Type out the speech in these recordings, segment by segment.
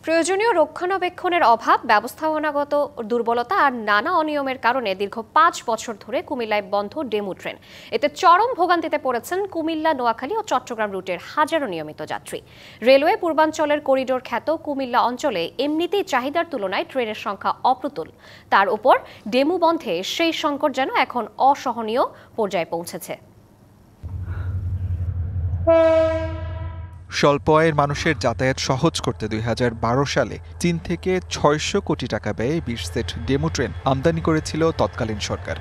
প্রয়োজনীয় রক্ষণাবেক্ষণের অভাব, ব্যবস্থাপনাগত দুর্বলতা আর নানা অনিয়মের কারণে দীর্ঘ ৫ বছর ধরে কুমিল্লায় বন্ধ ডেমু ট্রেন। এতে চরম ভোগান্তিতে পড়েছেন কুমিল্লা, নোয়াখালী ও চট্টগ্রাম রুটের হাজারো নিয়মিত যাত্রী। রেলওয়ে পূর্বাঞ্চলের করিডোর খ্যাত কুমিল্লা অঞ্চলে এমনিতেই চাহিদার তুলনায় ট্রেনের সংখ্যা অপ্রতুল। তার উপর ডেমু বন্ধে সেই সংকট যেন এখন অসহনীয় পর্যায়ে পৌঁছেছে। স্বল্প আয়ের মানুষের যাতায়াত সহজ করতে ২০১২ সালে চীন থেকে ৬০০ কোটি টাকা ব্যয়ে ২০ সেট ডেমু ট্রেন আমদানি করেছিল তৎকালীন সরকার।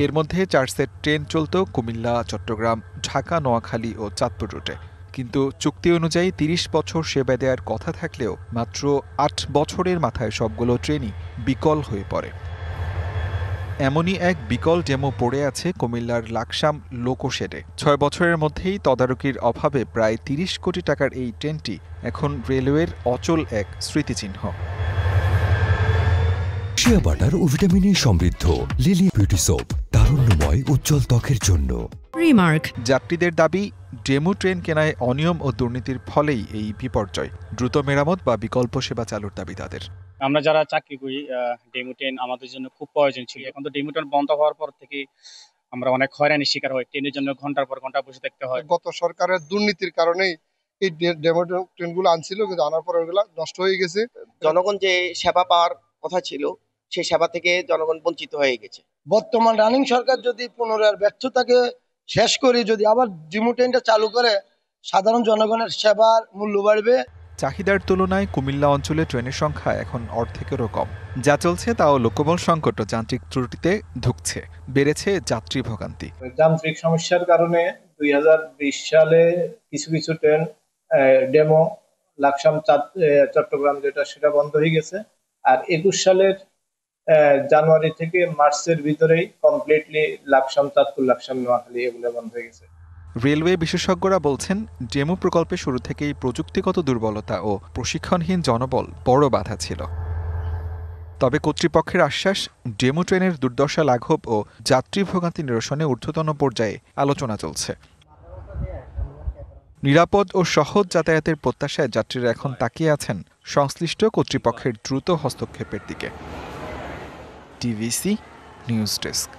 এর মধ্যে ৪ সেট ট্রেন চলত কুমিল্লা, চট্টগ্রাম, ঢাকা, নোয়াখালী ও চাঁদপুর রুটে। কিন্তু চুক্তি অনুযায়ী ৩০ বছর সেবা দেওয়ার কথা থাকলেও মাত্র ৮ বছরের মাথায় সবগুলো ট্রেনই বিকল হয়ে পড়ে। এমনই এক বিকল ডেমো পড়ে আছে কুমিল্লার লাকসাম লোকোশেডে। ৬ বছরের মধ্যেই তদারকির অভাবে প্রায় ৩০ কোটি টাকার এই ট্রেনটি এখন রেলওয়ের অচল এক স্মৃতিচিহ্ন। শিয়া বাটার ও ভিটামিনে সমৃদ্ধ লিলি বিউটি সোপ, তারুণ্যময় উজ্জ্বল ত্বকের জন্য। রিমার্ক, যাত্রীদের দাবি, ডেমু ট্রেন কেনায় অনিয়ম ও দুর্নীতির ফলেই এই বিপর্যয়। দ্রুত মেরামত বা বিকল্প সেবা চালুর দাবি তাদের। আমরা যারা চাকরি করি, ডেমু ট্রেন আমাদের জন্য খুব প্রয়োজন ছিল। এখন তো ডেমু ট্রেন বন্ধ হওয়ার পর থেকে আমরা অনেক হয়রানির শিকার হই। ট্রেনের জন্য ঘন্টার পর ঘন্টা বসে থাকতে হয়। গত সরকারের দুর্নীতির কারণেই এই ডেমো ট্রেনগুলো আনছিল, কিন্তু আনার পর ওগুলো নষ্ট হয়ে গেছে। জনগণ যে সেবা পাওয়ার কথা ছিল সেই সেবা থেকে জনগণ বঞ্চিত হয়ে গেছে। বর্তমান রানিং সরকার যদি পুনরায় ব্যর্থতাকে শেষ করে যদি আবার ডেমু ট্রেনটা চালু করে, সাধারণ জনগণের সেবার মূল্য বাড়বে। চাহিদার তুলনায় কুমিল্লা অঞ্চলে ট্রেনের সংখ্যা এখন অর্ধেকেরও কম। যা চলছে তাও লোকবল সংকট ও যান্ত্রিক ত্রুটিতে ধুঁকছে। বেড়েছে যাত্রী ভোগান্তি। যান্ত্রিক সমস্যার কারণে ২০২০ সালে কিছু কিছু ট্রেন ডেমো লাকসাম চট্টগ্রাম সেটা বন্ধ হয়ে গেছে। আর ২১ সালের জানুয়ারি থেকে মার্চের ভিতরেই কমপ্লিটলি লাকসাম, চাঁদপুর, লাকসাম, নোয়াখালী এগুলো বন্ধ হয়ে গেছে। রেলওয়ে বিশেষজ্ঞরা বলছেন, ডেমু প্রকল্পে শুরু থেকেই প্রযুক্তিগত দুর্বলতা ও প্রশিক্ষণহীন জনবল বড় বাধা ছিল। তবে কর্তৃপক্ষের আশ্বাস, ডেমু ট্রেনের দুর্দশা লাঘব ও যাত্রী ভোগান্তি নিরসনে ঊর্ধ্বতন পর্যায়ে আলোচনা চলছে। নিরাপদ ও সহজ যাতায়াতের প্রত্যাশায় যাত্রীরা এখন তাকিয়ে আছেন সংশ্লিষ্ট কর্তৃপক্ষের দ্রুত হস্তক্ষেপের দিকে। TVC news desk.